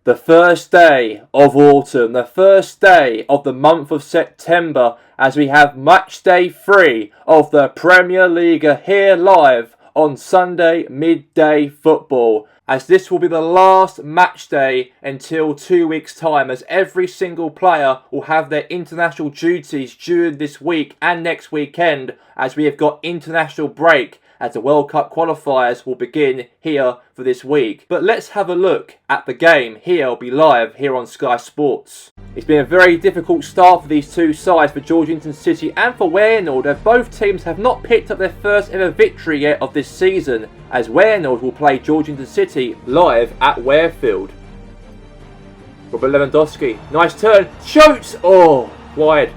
The first day of autumn, the first day of the month of September, as we have match day 3 of the Premier League here live on Sunday midday football. As this will be the last match day until 2 weeks' time, as every single player will have their international duties during this week and next weekend, as we have got international break, as the World Cup qualifiers will begin here for this week. But let's have a look at the game. Here will be live here on Sky Sports. It's been a very difficult start for these two sides, for Georgehigton City and for Weynoord, as both teams have not picked up their first ever victory yet of this season, as Weynoord will play Georgehigton City live at Warefield. Robert Lewandowski, nice turn, shoots! Oh, wide.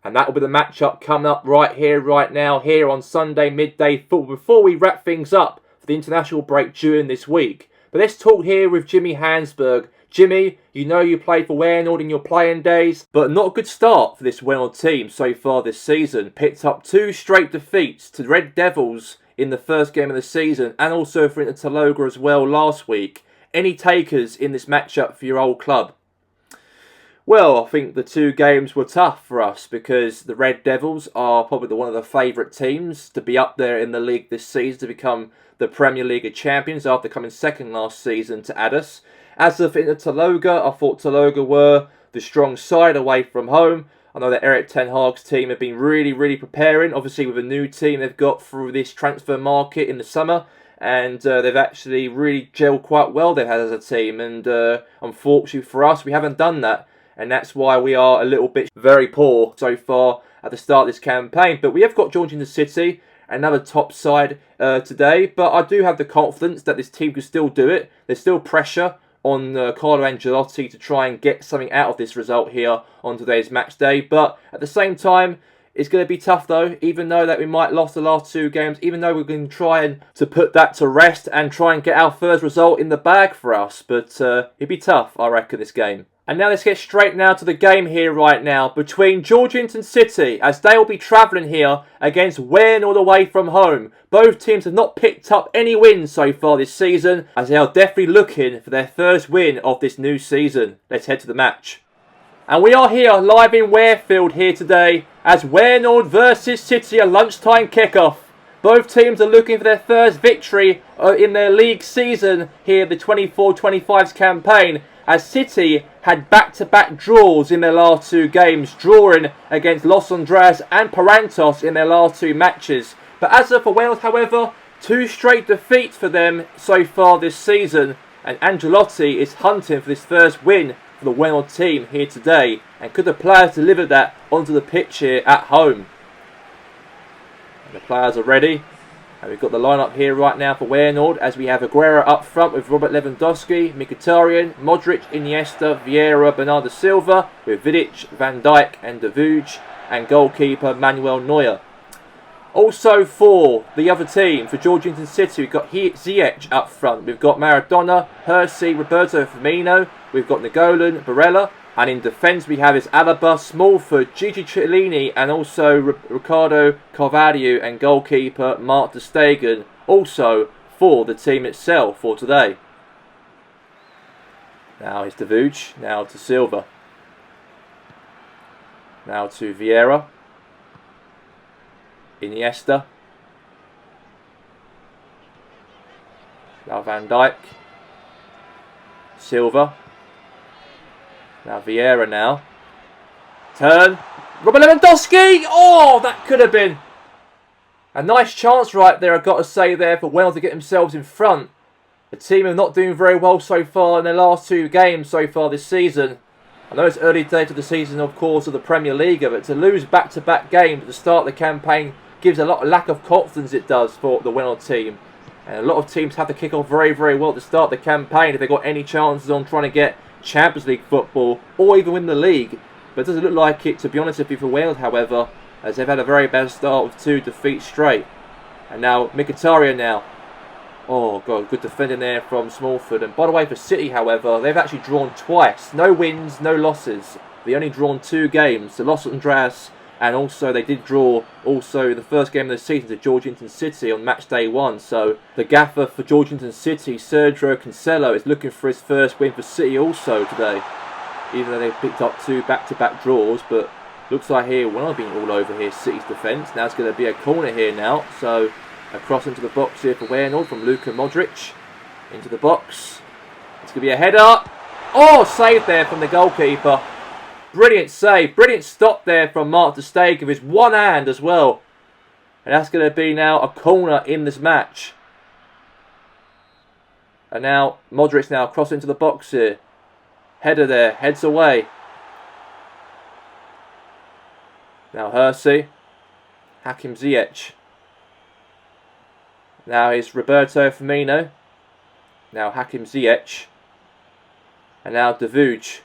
And that will be the matchup coming up right here, right now, here on Sunday midday football, before we wrap things up for the international break during this week. But let's talk here with Jimmy Hansberg. Jimmy, you know you played for Weynoord in your playing days, but not a good start for this Weynoord team so far this season. Picked up 2 straight defeats to the Red Devils in the first game of the season, and also for Inter Taloga as well last week. Any takers in this matchup for your old club? Well, I think the 2 games were tough for us, because the Red Devils are probably one of the favourite teams to be up there in the league this season, to become the Premier League champions after coming second last season to Addis. As for Inter Taloga, I thought Taloga were the strong side away from home. I know that Erik ten Hag's team have been really preparing, obviously with a new team they've got through this transfer market in the summer. And they've actually really gelled quite well, they've had as a team. And unfortunately for us, we haven't done that. And that's why we are a little bit very poor so far at the start of this campaign. But we have got Georgehigton City, another top side today. But I do have the confidence that this team can still do it. There's still pressure on Carlo Ancelotti to try and get something out of this result here on today's match day. But at the same time, it's going to be tough though, even though that we might lost the last 2 games, even though we're going to try and to put that to rest and try and get our first result in the bag for us. But it'd be tough, I reckon, this game. And now let's get straight now to the game here right now between Georgehigton City, as they will be travelling here against Weynoord away from home. Both teams have not picked up any wins so far this season, as they are definitely looking for their first win of this new season. Let's head to the match. And we are here live in Warefield here today, as Weynoord versus City, a lunchtime kickoff. Both teams are looking for their first victory in their league season here, the 24-25 campaign, as City had back-to-back draws in their last 2 games, drawing against Los Andreas and Parantos in their last 2 matches. But as for Wales, however, 2 straight defeats for them so far this season, and Ancelotti is hunting for this first win for the Weynoord team here today. And could the players deliver that onto the pitch here at home? And the players are ready. And we've got the lineup here right now for Weynoord, as we have Aguero up front with Robert Lewandowski, Mkhitaryan, Modric, Iniesta, Vieira, Bernardo Silva, with Vidic, Van Dijk and De Vrij, and goalkeeper Manuel Neuer. Also for the other team, for Georgehigton City, we've got Ziyech up front. We've got Maradona, Hersey, Roberto Firmino, we've got Nagolan, Barella. And in defence we have is Alaba, Smallford, Gigi Chiellini, and also Ricardo Carvalho, and goalkeeper Mark ter Stegen, also for the team itself for today. Now it's De Vrij, now to Silva. Now to Vieira. Iniesta. Now Van Dijk. Silva. Now Vieira now. Turn. Robert Lewandowski! Oh, that could have been a nice chance right there, I've got to say there, for Wales to get themselves in front. The team are not doing very well so far in their last 2 games so far this season. I know it's early days of the season, of course, of the Premier League, but to lose back-to-back games at the start of the campaign gives a lot of lack of confidence, it does, for the Weynoord team. And a lot of teams have to kick off very well at the start of the campaign if they've got any chances on trying to get Champions League football or even win the league. But it doesn't look like it, to be honest with you, for Wales, however, as they've had a very bad start with 2 defeats straight. And now Mkhitaryan now. Oh god, good defending there from Smallford. And by the way, for City, however, they've actually drawn twice. No wins, no losses. They only drawn 2 games. The Los Andreas And also they did draw also the first game of the season to Georgehigton City on match day 1. So the gaffer for Georgehigton City, Sergio Cancelo, is looking for his first win for City also today. Even though they've picked up 2 back-to-back draws. But looks like here, well, I've been all over here, City's defence. Now it's going to be a corner here now. So across into the box here for Weynoord from Luka Modric. Into the box. It's going to be a header. Oh, save there from the goalkeeper. Brilliant save. Brilliant stop there from Mark ter Stegen with his one hand as well. And that's going to be now a corner in this match. And now Modric now cross into the box here. Header there. Heads away. Now Hersey. Hakim Ziyech. Now it's Roberto Firmino. Now Hakim Ziyech. And now Davuj.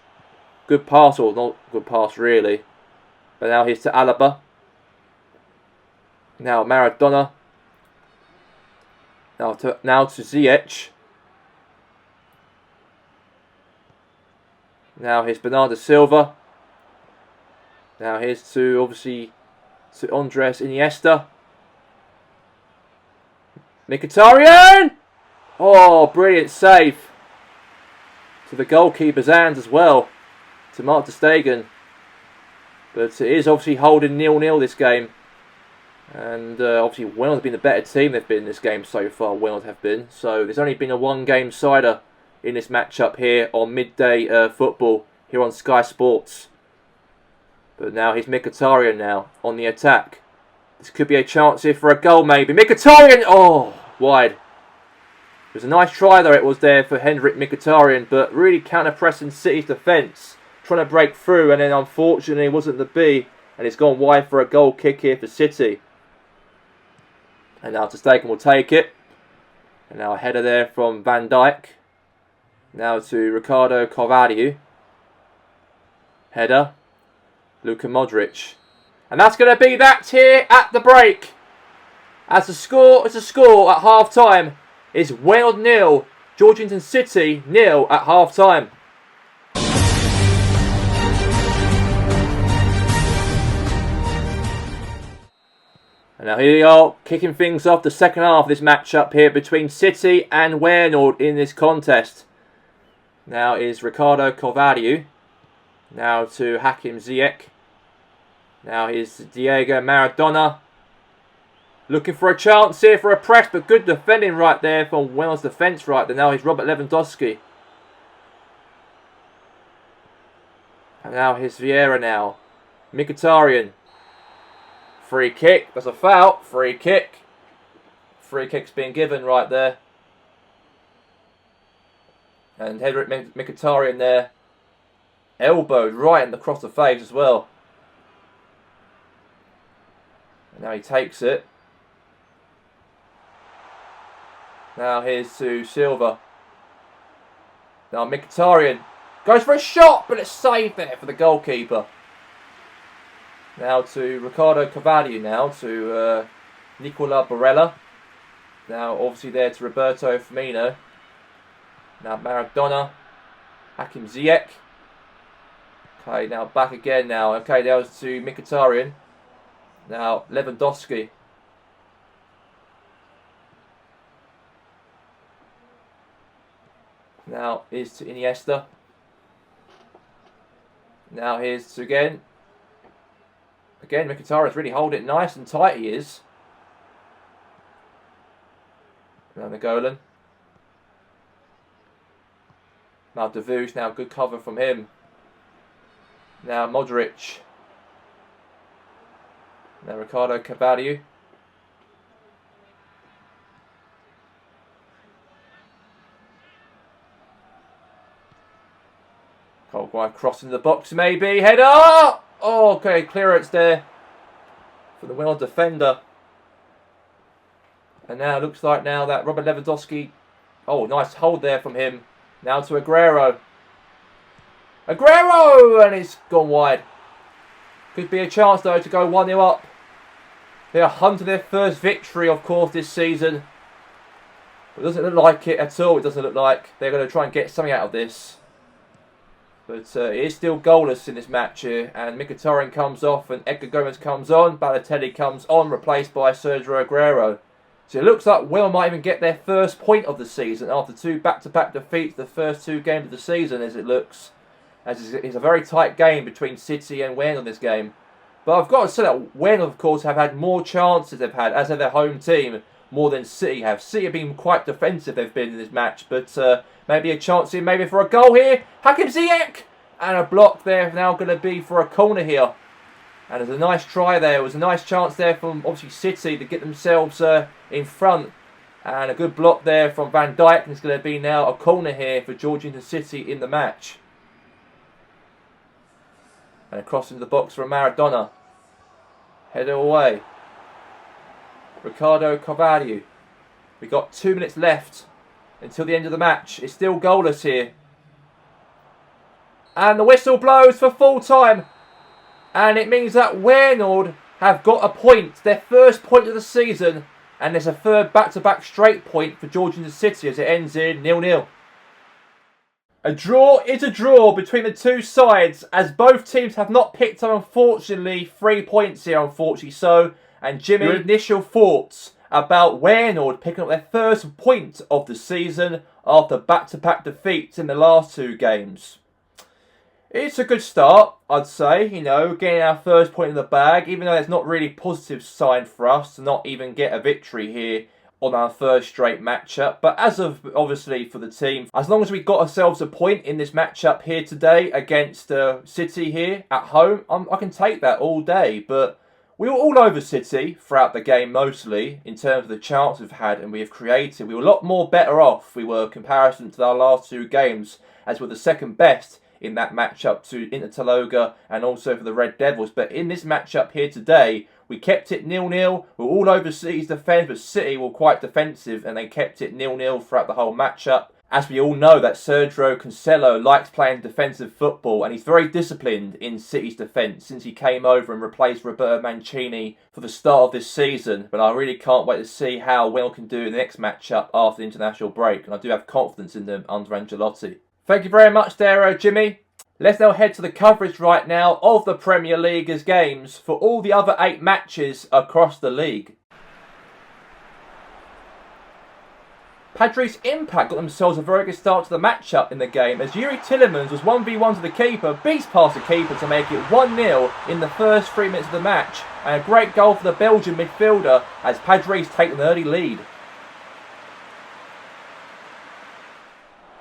Good pass, or not good pass really. But now here's to Alaba. Now Maradona. Now to Ziyech. Now here's Bernardo Silva. Now here's to, obviously, to Andres Iniesta. Mkhitaryan! Oh, brilliant save. To the goalkeeper's hands as well. To Mark ter Stegen. But it is obviously holding 0-0 this game. And obviously Weynoord have been the better team they've been in this game so far. Weynoord have been. So there's only been a 1-game cider in this matchup here on midday football here on Sky Sports. But now here's Mkhitaryan now on the attack. This could be a chance here for a goal maybe. Mkhitaryan! Oh, wide. It was a nice try though it was there for Henrik Mkhitaryan, but really counter-pressing City's defence. Trying to break through, and then unfortunately it wasn't the B, and it's gone wide for a goal kick here for City. And now ter Stegen will take it. And now a header there from Van Dijk. Now to Ricardo Carvalho. Header. Luka Modric. And that's going to be that here at the break. As the score is a score at half time. It's Weynoord 0, Georgehigton City 0 at half time. And now here we are, kicking things off the second half of this matchup here between City and Weynoord in this contest. Now is Ricardo Carvalho. Now to Hakim Ziyech. Now here's Diego Maradona. Looking for a chance here for a press, but good defending right there from Weynoord's defence right there. Now he's Robert Lewandowski. And now here's Vieira now. Mkhitaryan. Free kick. That's a foul. Free kick. Free kick's being given right there. And Henrik Mkhitaryan there. Elbowed right across the face as well. And now he takes it. Now here's to Silva. Now Mkhitaryan goes for a shot, but it's saved there for the goalkeeper. Now to Ricardo Carvalho now, to Nicola Barella. Now obviously there to Roberto Firmino. Now Maradona. Hakim Ziyech. Okay, now back again now. Okay, that was to Mkhitaryan. Now Lewandowski. Now here's to Iniesta. Now here's to again. Again, Mkhitaryan's really holding it nice and tight, he is. Now Nagolan. Now Davuj, now good cover from him. Now Modric. Now Ricardo Carvalho. Cold guy crossing the box maybe. Header! Oh, okay, clearance there for the Weynoord defender. And now it looks like now that Robert Lewandowski. Oh, nice hold there from him. Now to Aguero. Aguero! And it's gone wide. Could be a chance though to go 1-0 up. They are hunting their first victory, of course, this season. But it doesn't look like it at all. It doesn't look like they're going to try and get something out of this. But it is still goalless in this match here, and Mkhitaryan comes off and Edgar Gomez comes on. Balotelli comes on, replaced by Sergio Aguero. So it looks like Will might even get their first point of the season after 2 back-to-back defeats the first 2 games of the season, as it looks. As it's a very tight game between City and Weynoord in this game. But I've got to say that Weynoord, of course, have had more chances they've had, as have their home team, more than City have. City have been quite defensive they've been in this match, but maybe a chance here, maybe for a goal here. Hakim Ziyech! And a block there now going to be for a corner here. And there's a nice try there. It was a nice chance there from, obviously, City to get themselves in front. And a good block there from Van Dijk. And it's going to be now a corner here for Georgehigton City in the match. And across into the box for Maradona. Header away. Ricardo Carvalho. We've got 2 minutes left until the end of the match. It's still goalless here. And the whistle blows for full time. And it means that Weynoord have got a point. Their first point of the season. And there's a third back-to-back straight point for Georgehigton City as it ends in 0-0. A draw is a draw between the two sides, as both teams have not picked up, unfortunately, 3 points here, unfortunately so. And Jimmy, your initial thoughts about Weynoord picking up their first point of the season after back-to-back defeats in the last 2 games? It's a good start, I'd say, you know, getting our first point in the bag, even though it's not really a positive sign for us to not even get a victory here on our first straight matchup. But as of, obviously, for the team, as long as we got ourselves a point in this matchup here today against City here at home, I can take that all day. But we were all over City throughout the game mostly, in terms of the chance we've had and we have created. We were a lot more better off, we were, in comparison to our last 2 games, as we're the second best in that matchup to Inter Taloga and also for the Red Devils. But in this matchup here today, we kept it 0-0. We're all over City's defence, but City were quite defensive and they kept it 0-0 throughout the whole matchup. As we all know, that Sergio Cancelo likes playing defensive football and he's very disciplined in City's defence since he came over and replaced Roberto Mancini for the start of this season. But I really can't wait to see how Wales can do in the next matchup after the international break, and I do have confidence in them under Ancelotti. Thank you very much there, Jimmy. Let's now head to the coverage right now of the Premier League's games for all the other 8 matches across the league. Padres Impact got themselves a very good start to the matchup in the game as Yuri Tillemans was 1v1 to the keeper, beats past the keeper to make it 1-0 in the first 3 minutes of the match, and a great goal for the Belgian midfielder as Padres take an early lead.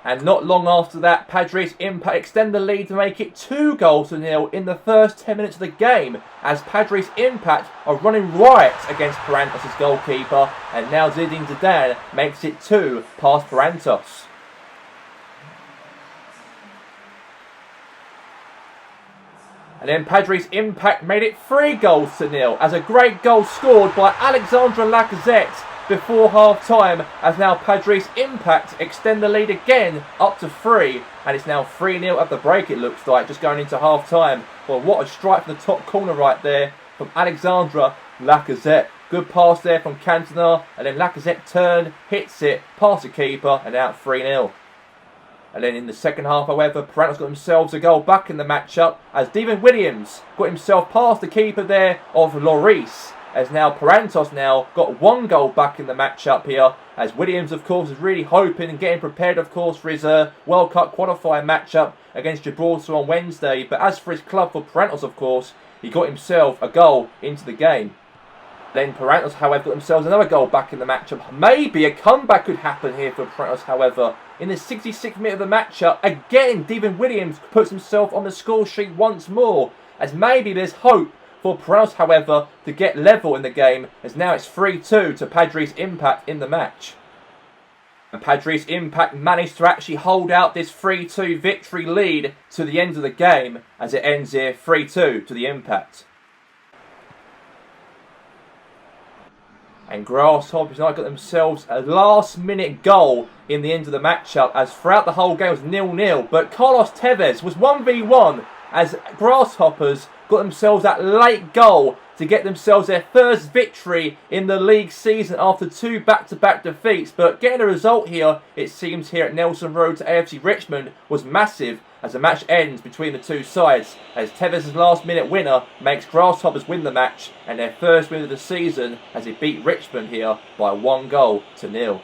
And not long after that, Padres Impact extend the lead to make it 2-0 in the first 10 minutes of the game, as Padres Impact are running riot against Parantos' goalkeeper, and now Zinedine Zidane makes it 2 past Parantos. And then Padres Impact made it 3-0 as a great goal scored by Alexandre Lacazette before half-time, as now Padres Impact extend the lead again up to 3, and it's now 3-0 at the break, it looks like, just going into half-time. Well, what a strike from the top corner right there from Alexandre Lacazette. Good pass there from Cantona, and then Lacazette turned, hits it, past the keeper, and out 3-0. And then in the second half, however, Parantos got themselves a goal back in the matchup, as Steven Williams got himself past the keeper there of Lloris. As now Parantos now got 1 goal back in the matchup here, as Williams, of course, is really hoping and getting prepared, of course, for his World Cup qualifying matchup against Gibraltar on Wednesday. But as for his club, for Parantos, of course, he got himself a goal into the game. Then Parantos, however, got themselves another goal back in the matchup. Maybe a comeback could happen here for Parantos, however. In the 66th minute of the matchup, again, Steven Williams puts himself on the score sheet once more, as maybe there's hope for Parantos, however, to get level in the game, as now it's 3-2 to Padres Impact in the match. And Padres Impact managed to actually hold out this 3-2 victory lead to the end of the game, as it ends here 3-2 to the Impact. And Grasshoppers now got themselves a last-minute goal in the end of the matchup, as throughout the whole game was 0-0, but Carlos Tevez was 1v1 as Grasshoppers got themselves that late goal to get themselves their first victory in the league season after 2 back-to-back defeats. But getting a result here, it seems, here at Nelson Road to AFC Richmond was massive, as the match ends between the two sides, as Tevez' last-minute winner makes Grasshoppers win the match and their first win of the season as they beat Richmond here by 1-0.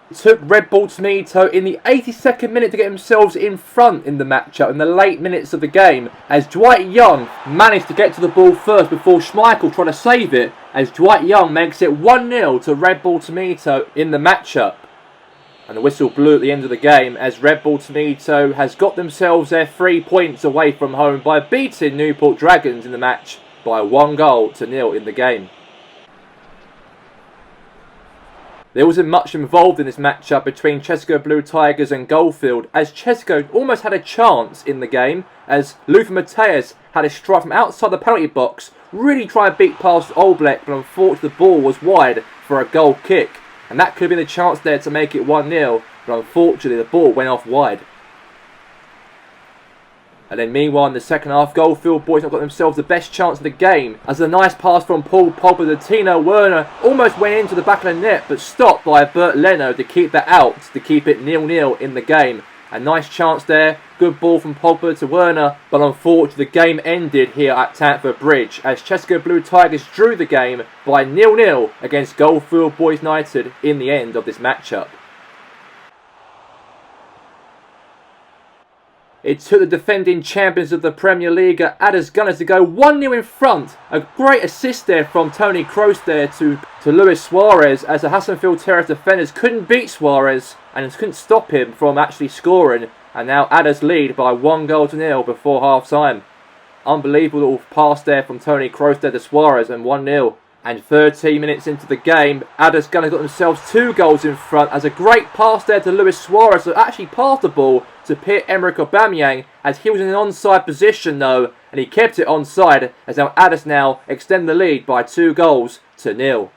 It took Red Bull Tomato in the 82nd minute to get themselves in front in the matchup in the late minutes of the game, as Dwight Young managed to get to the ball first before Schmeichel tried to save it, as Dwight Young makes it 1-0 to Red Bull Tomato in the matchup. And the whistle blew at the end of the game as Red Bull Tomato has got themselves their 3 points away from home by beating Newport Dragons in the match by 1-0 in the game. There wasn't much involved in this matchup between Chesko Blue Tigers and Goldfield, as Chesko almost had a chance in the game as Luther Mateus had a strike from outside the penalty box, really tried to beat past Oblek, but unfortunately the ball was wide for a goal kick. And that could have been a chance there to make it 1-0, but unfortunately the ball went off wide. And then meanwhile in the second half, Goldfield boys have got themselves the best chance of the game, as a nice pass from Paul Pogba to Tino Werner almost went into the back of the net, but stopped by Bert Leno to keep that out, to keep it 0-0 in the game. A nice chance there, good ball from Pogba to Werner, but unfortunately the game ended here at Tantford Bridge as Chesko Blue Tigers drew the game by 0-0 against Goldfield Boys United in the end of this matchup. It took the defending champions of the Premier League, Adders Gunners, to go 1-0 in front. A great assist there from Tony Kroos there to Luis Suarez, as the Hassanfield Terrace defenders couldn't beat Suarez and couldn't stop him from actually scoring. And now Adders lead by 1-0 before half time. Unbelievable little pass there from Tony Kroos there to Suarez and 1-0. And 13 minutes into the game, Adders Gunners got themselves 2 goals in front as a great pass there to Luis Suarez that actually passed the ball to Pierre-Emerick Aubameyang, as he was in an onside position though, and he kept it onside, as now Adders now extend the lead by 2-0.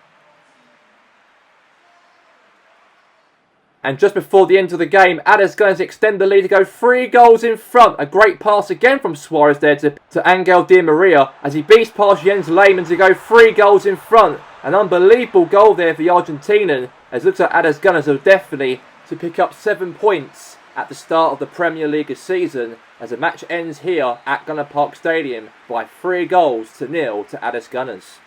And just before the end of the game, Adders Gunners extend the lead to go 3 goals in front. A great pass again from Suarez there to Angel Di Maria as he beats past Jens Lehmann to go 3 goals in front. An unbelievable goal there for the Argentinian, as it looks like Adders Gunners are definitely to pick up 7 points at the start of the Premier League season, as the match ends here at Gunner Park Stadium by 3-0 to Adders Gunners.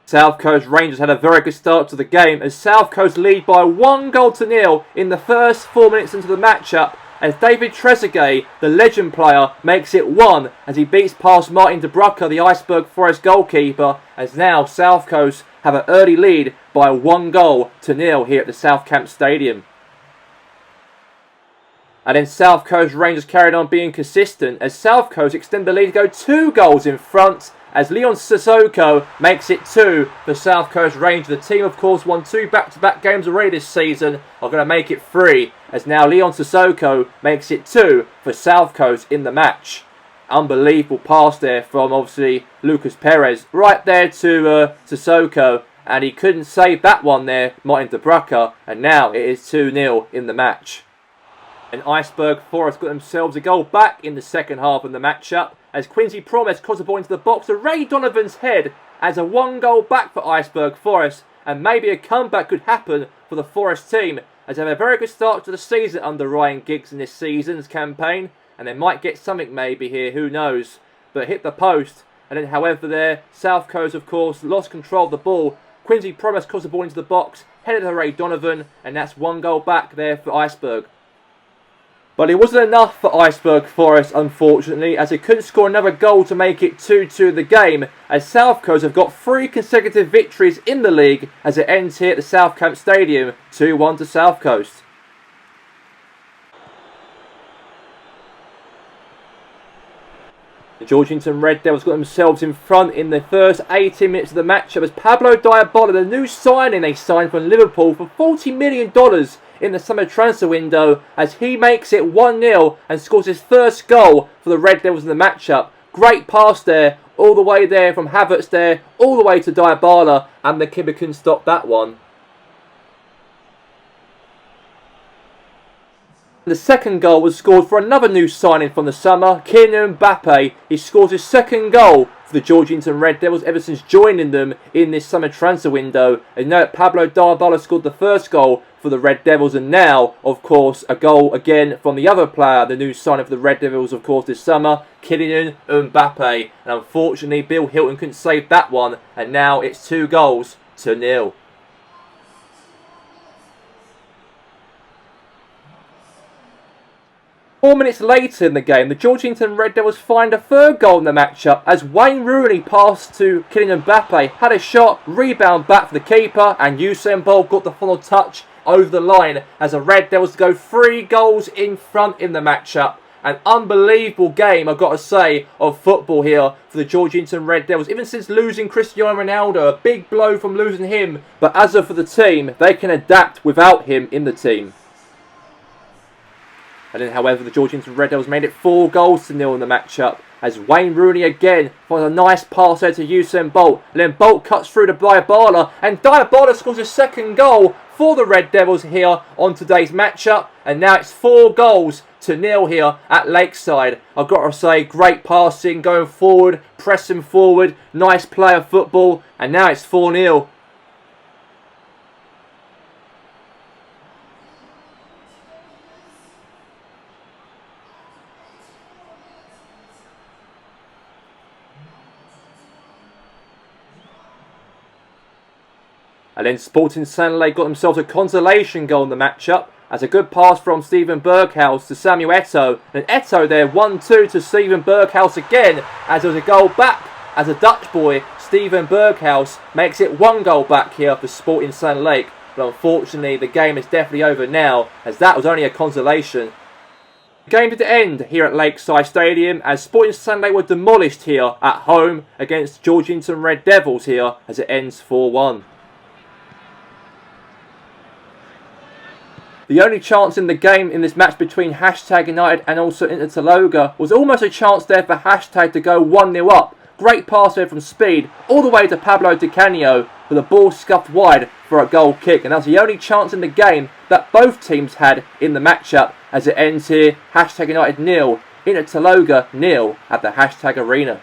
South Coast Rangers had a very good start to the game as South Coast lead by 1-0 in the first 4 minutes into the matchup, as David Trezeguet, the legend player, makes it 1 as he beats past Martin de Brucker, the Iceberg Forest goalkeeper, as now South Coast have an early lead by 1-0 here at the South Camp Stadium. And then South Coast Rangers carried on being consistent as South Coast extend the lead to go 2 goals in front, as Leon Sissoko makes it 2 for South Coast Rangers. The team, of course, won 2 back-to-back games already this season, are going to make it 3, as now Leon Sissoko makes it 2 for South Coast in the match. Unbelievable pass there from, obviously, Lucas Perez, right there to Sissoko, and he couldn't save that one there, Martin de Brucker, and now it is 2-0 in the match. And Iceberg Forest got themselves a goal back in the second half of the matchup, as Quincy Promes crossed the ball into the box to Ray Donovan's head, as a 1 goal back for Iceberg Forest, and maybe a comeback could happen for the Forest team, as they have a very good start to the season under Ryan Giggs in this season's campaign, and they might get something maybe here, who knows, but hit the post, and then however there, South Coast of course lost control of the ball. Quincy Promes crossed the ball into the box, headed to Ray Donovan, and that's 1 goal back there for Iceberg. But it wasn't enough for Iceberg Forest, unfortunately, as they couldn't score another goal to make it 2-2 the game, as South Coast have got 3 consecutive victories in the league as it ends here at the South Camp Stadium, 2-1 to South Coast. The Georgehigton Red Devils got themselves in front in the first 18 minutes of the matchup as Pablo Diabala, the new signing they signed from Liverpool for $40 million in the summer transfer window, as he makes it 1-0 and scores his first goal for the Red Devils in the matchup. Great pass there, all the way there from Havertz there, all the way to Diabala, and the keeper couldn't stop that one. The second goal was scored for another new signing from the summer, Kylian Mbappe. He scores his second goal for the Georgehigton Red Devils ever since joining them in this summer transfer window. And now Pablo Dybala scored the first goal for the Red Devils, and now, of course, a goal again from the other player, the new signing for the Red Devils, of course, this summer, Kylian Mbappe. And unfortunately, Bill Hilton couldn't save that one, and now it's 2-0. 4 minutes later in the game, the Georgehigton Red Devils find a third goal in the matchup as Wayne Rooney passed to Kylian Mbappe, had a shot, rebound back for the keeper, and Usain Bolt got the final touch over the line as the Red Devils go 3 goals in front in the matchup. An unbelievable game, I've got to say, of football here for the Georgehigton Red Devils. Even since losing Cristiano Ronaldo, a big blow from losing him. But as for the team, they can adapt without him in the team. And then, however, the Georgehigton Red Devils made it 4-0 in the matchup as Wayne Rooney again finds a nice pass there to Usain Bolt. And then Bolt cuts through to Dybala, and Dybala scores his second goal for the Red Devils here on today's matchup. And now it's 4-0 here at Lakeside. I've got to say, great passing, going forward, pressing forward, nice play of football, and now it's 4-0. And then Sporting Sanley got themselves a consolation goal in the matchup as a good pass from Steven Berghuis to Samuel Eto'o. And Eto'o there 1-2 to Steven Berghuis again as there was a goal back as a Dutch boy, Steven Berghuis, makes it 1 goal back here for Sporting Sanley. But unfortunately the game is definitely over now as that was only a consolation. The game did end here at Lakeside Stadium as Sporting Sanley were demolished here at home against Georgehigton Red Devils here as it ends 4-1. The only chance in the game in this match between Hashtag United and also Inter Taloga was almost a chance there for Hashtag to go 1-0 up. Great pass there from Speed all the way to Pablo Di Canio, but the ball scuffed wide for a goal kick. And that's the only chance in the game that both teams had in the matchup as it ends here. Hashtag United 0, Inter Taloga 0 at the Hashtag Arena.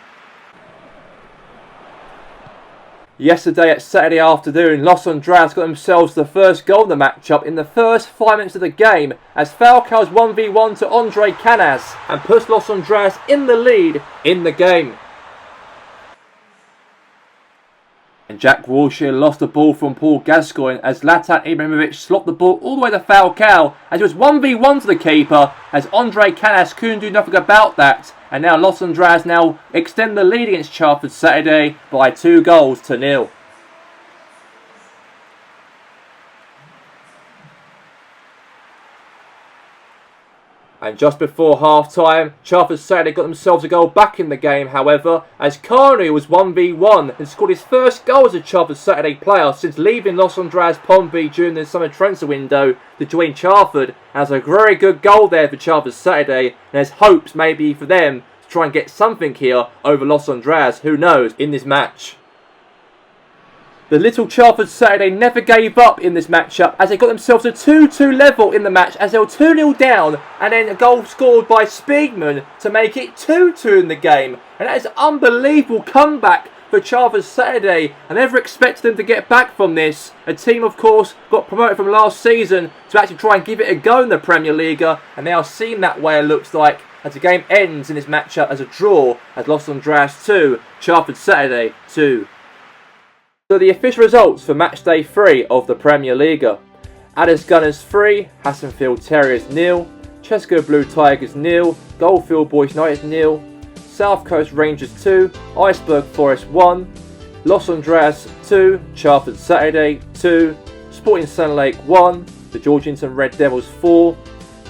Yesterday at Saturday afternoon, Los Andras got themselves the first goal in the matchup in the first 5 minutes of the game as Falcao's 1v1 to Andre Canas and puts Los Andras in the lead in the game. And Jack Wilshere lost the ball from Paul Gascoigne as Zlatan Ibrahimovic slopped the ball all the way to Falcao as it was 1v1 to the keeper as Andre Canas couldn't do nothing about that. And now Los Andras now extend the lead against Charlford Saturday by 2-0. And just before half-time, Charlford Saturday got themselves a goal back in the game, however, as Carney was 1v1 and scored his first goal as a Charlford Saturday player since leaving Los Andras Pompey during the summer transfer window to join Charlford. And it's a very good goal there for Charlford Saturday, and there's hopes maybe for them to try and get something here over Los Andras, who knows, in this match. The little Charlford Saturday never gave up in this matchup as they got themselves a 2-2 level in the match as they were 2-0 down, and then a goal scored by Spiegman to make it 2-2 in the game. And that is an unbelievable comeback for Charlford Saturday. I never expected them to get back from this. A team, of course, got promoted from last season to actually try and give it a go in the Premier League, and they are seen that way, it looks like, as the game ends in this matchup as a draw as Los Andras 2, Charlford Saturday 2. So the official results for match day 3 of the Premier League. Addis Gunners 3, Hassenfield Terriers 0, Chesco Blue Tigers 0, Goldfield Boys United 0, South Coast Rangers 2, Iceberg Forest 1, Los Andras 2, Charlford Saturday 2, Sporting Sunlake 1, the Georgehigton Red Devils 4,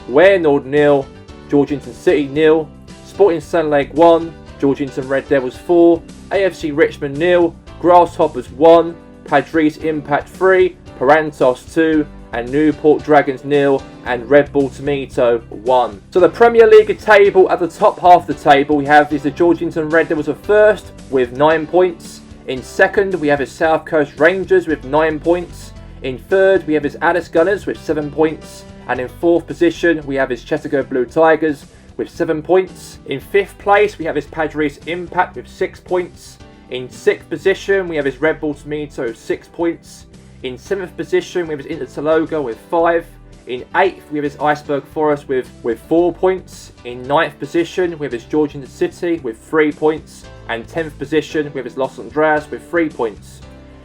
Weynoord 0, Georgehigton City 0, Sporting Sunlake 1, Georgehigton Red Devils 4, AFC Richmond 0, Grasshoppers 1, Padres Impact 3, Parantos 2, and Newport Dragons 0, and Red Bull Tomato 1. So the Premier League table, at the top half of the table, we have is the Georgehigton Red Devils of first with 9 points. In second, we have his South Coast Rangers with 9 points. In third, we have his Addis Gunners with 7 points. And in 4th position, we have his Chesapeake Blue Tigers with 7 points. In 5th place, we have his Padres Impact with 6 points. In 6th position, we have his Red Bull Tomato with 6 points. In 7th position, we have his Inter Taloga with 5. In 8th, we have his Iceberg Forest with 4 points. In 9th position, we have his Georgehigton City with 3 points. And 10th position, we have his Los Andreas with 3 points.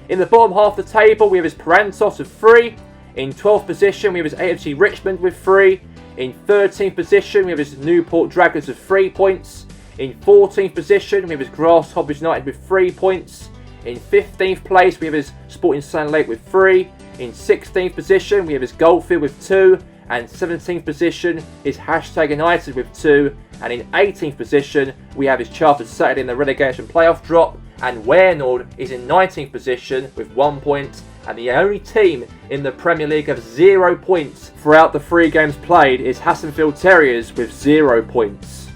In the bottom half of the table, we have his Parantos with 3. In 12th position, we have his AFC Richmond with 3. In 13th position, we have his Newport Dragons with 3 points. In 14th position, we have his Grasshoppers United with 3 points. In 15th place, we have his Sporting Sun Lake with 3. In 16th position, we have his Goldfield with 2. And 17th position is Hashtag United with 2. And in 18th position, we have his Chartered Saturday in the relegation playoff drop. And Weynoord is in 19th position with 1 point. And the only team in the Premier League of 0 points throughout the 3 games played is Hassonfield Terriers with 0 points.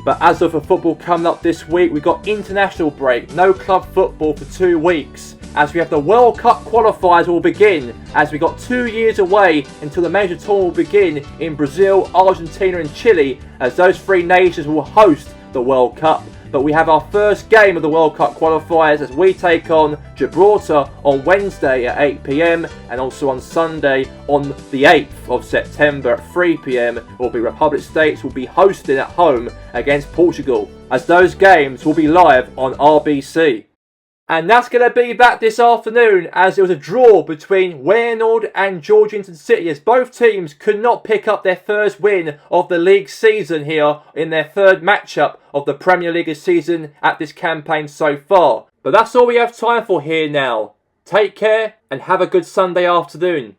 But as of the football coming up this week, we've got international break, no club football for 2 weeks, as we have the World Cup qualifiers will begin, as we got 2 years away until the major tour will begin in Brazil, Argentina and Chile, as those 3 nations will host the World Cup. But we have our first game of the World Cup qualifiers as we take on Gibraltar on Wednesday at 8 p.m. and also on Sunday on the 8th of September at 3 p.m. will be Republic States will be hosting at home against Portugal, as those games will be live on RBC. And that's going to be that this afternoon, as it was a draw between Weynoord and Georgehigton City, as both teams could not pick up their first win of the league season here in their 3rd matchup of the Premier League season at this campaign so far. But that's all we have time for here now. Take care and have a good Sunday afternoon.